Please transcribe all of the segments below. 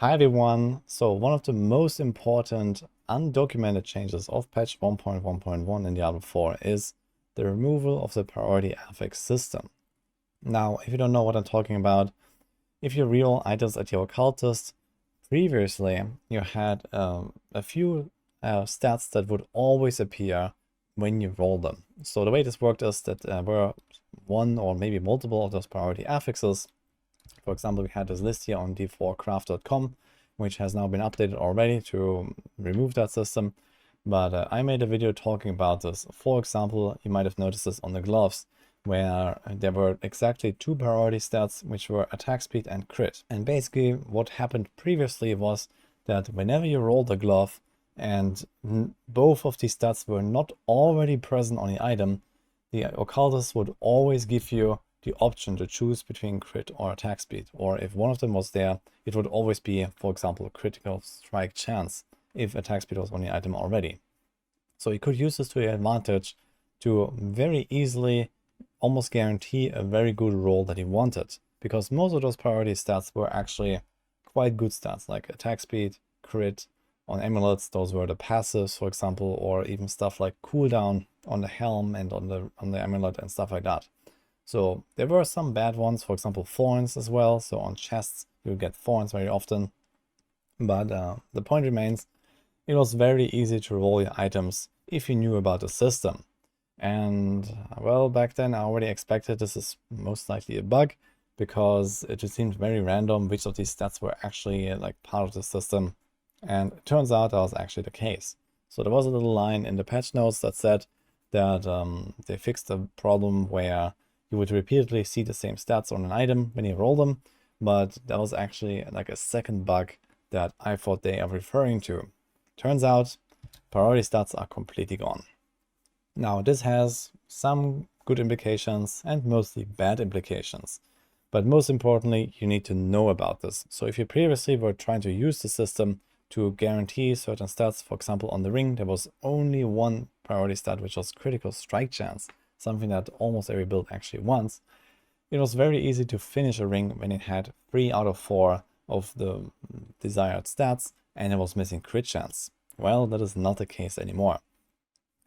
Hi everyone! So one of the most important undocumented changes of patch 1.1.1 in Diablo 4 is the removal of the Priority Affix System. Now, if you don't know what I'm talking about, if you reroll items at your Occultist, previously you had a few stats that would always appear when you roll them. So the way this worked is that there were one or maybe multiple of those Priority Affixes. For example, we had this list here on d4craft.com, which has now been updated already to remove that system. But I made a video talking about this. For example, you might have noticed this on the gloves, where there were exactly two priority stats, which were attack speed and crit. And basically what happened previously was that whenever you rolled a glove and both of these stats were not already present on the item, the Occultist would always give you the option to choose between crit or attack speed, or if one of them was there, it would always be, for example, critical strike chance if attack speed was on the item already. So you could use this to your advantage to very easily almost guarantee a very good roll that you wanted, because most of those priority stats were actually quite good stats, like attack speed, crit. On amulets, those were the passives, for example, or even stuff like cooldown on the helm and on the amulet and stuff like that. So there were some bad ones, for example, thorns as well. So on chests, you get thorns very often. But the point remains, it was very easy to roll your items if you knew about the system. And well, back then I already expected this is most likely a bug, because it just seemed very random which of these stats were actually like part of the system. And it turns out that was actually the case. So there was a little line in the patch notes that said that they fixed a problem where you would repeatedly see the same stats on an item when you roll them, but that was actually like a second bug that I thought they are referring to. Turns out, priority stats are completely gone. Now, this has some good implications and mostly bad implications. But most importantly, you need to know about this. So if you previously were trying to use the system to guarantee certain stats, for example, on the ring, there was only one priority stat, which was critical strike chance, something that almost every build actually wants. It was very easy to finish a ring when it had 3 out of 4 of the desired stats and it was missing crit chance. Well, that is not the case anymore.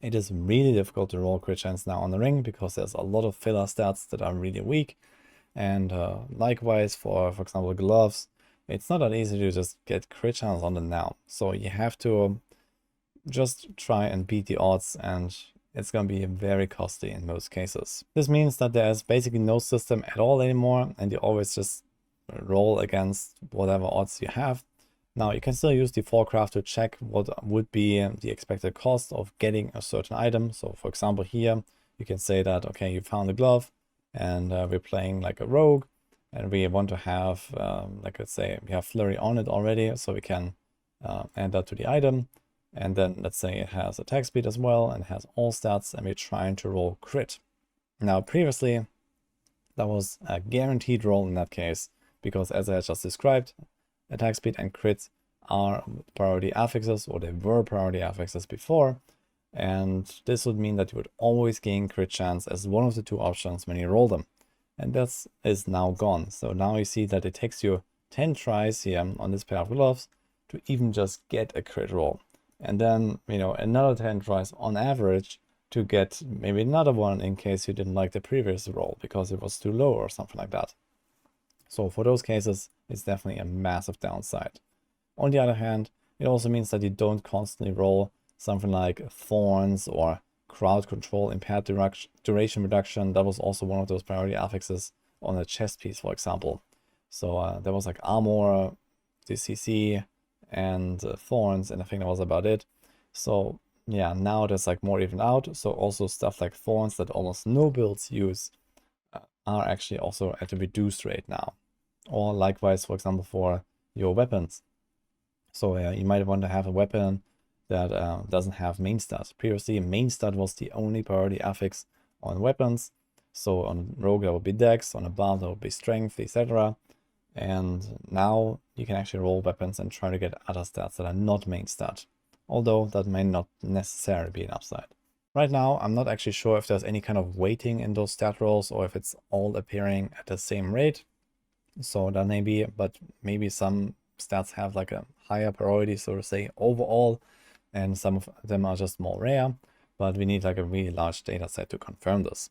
It is really difficult to roll crit chance now on the ring because there's a lot of filler stats that are really weak. And likewise for example, gloves, it's not that easy to just get crit chance on them now. So you have to just try and beat the odds, and it's going to be very costly in most cases. This means that there's basically no system at all anymore, and you always just roll against whatever odds you have. Now, you can still use the forecraft to check what would be the expected cost of getting a certain item. So for example, here you can say that, okay, you found a glove and we're playing like a rogue and we want to have, like let's say we have flurry on it already, so we can add that to the item. And then let's say it has attack speed as well and has all stats, and we're trying to roll crit. Now previously that was a guaranteed roll in that case, because as I just described, attack speed and crit are priority affixes, or they were priority affixes before, and this would mean that you would always gain crit chance as one of the two options when you roll them. And that is now gone. So now you see that it takes you 10 tries here on this pair of gloves to even just get a crit roll. And then, you know, another 10 tries on average to get maybe another one in case you didn't like the previous roll because it was too low or something like that. So for those cases, it's definitely a massive downside. On the other hand, it also means that you don't constantly roll something like thorns or crowd control, impaired duration reduction. That was also one of those priority affixes on a chest piece, for example. So there was like armor, DCC, and thorns, and I think that was about it. So yeah, now there's like more even out. So also stuff like thorns that almost no builds use are actually also at a reduced rate now. Or likewise, for example, for your weapons. So you might want to have a weapon that doesn't have main stat. Previously, main stat was the only priority affix on weapons. So on rogue that would be dex, on a bard that would be strength, etc. And now you can actually roll weapons and try to get other stats that are not main stat, although that may not necessarily be an upside. Right now, I'm not actually sure if there's any kind of weighting in those stat rolls or if it's all appearing at the same rate. So that may be, but maybe some stats have like a higher priority, so to say, overall, and some of them are just more rare, but we need like a really large data set to confirm this.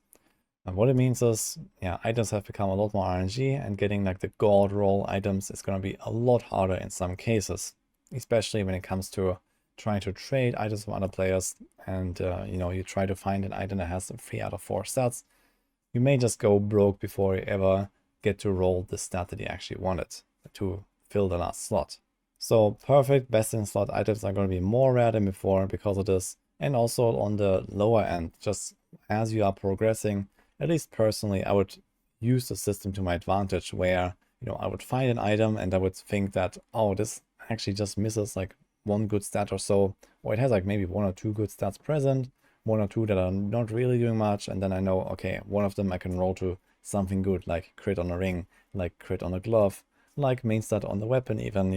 And what it means is, yeah, items have become a lot more RNG, and getting like the gold roll items is going to be a lot harder in some cases, especially when it comes to trying to trade items from other players, and you try to find an item that has 3 out of 4 stats. You may just go broke before you ever get to roll the stat that you actually wanted to fill the last slot. So perfect best in slot items are going to be more rare than before because of this, and also on the lower end, just as you are progressing, at least personally, I would use the system to my advantage, where I would find an item and I would think that, oh, this actually just misses like 1 good stat or so, or it has like maybe 1 or 2 good stats present, 1 or 2 that are not really doing much, and then I know, okay, one of them I can roll to something good, like crit on a ring, like crit on a glove, like main stat on the weapon even,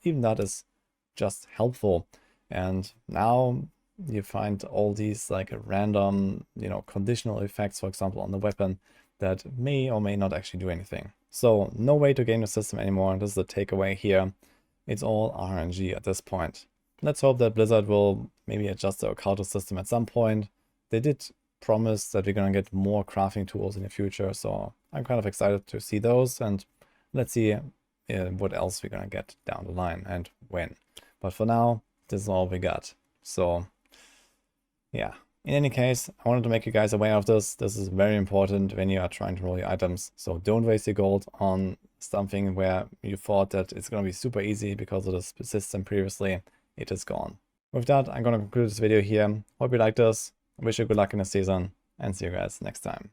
even that is just helpful. And now you find all these like random, conditional effects, for example, on the weapon that may or may not actually do anything. So no way to game the system anymore. This is the takeaway here. It's all RNG at this point. Let's hope that Blizzard will maybe adjust the Occultist system at some point. They did promise that we're going to get more crafting tools in the future, so I'm kind of excited to see those, and let's see what else we're going to get down the line and when. But for now, this is all we got. So yeah, in any case, I wanted to make you guys aware of this. This is very important when you are trying to roll your items. So don't waste your gold on something where you thought that it's going to be super easy because of the system previously. It is gone. With that, I'm going to conclude this video here. Hope you liked this. I wish you good luck in the season, and see you guys next time.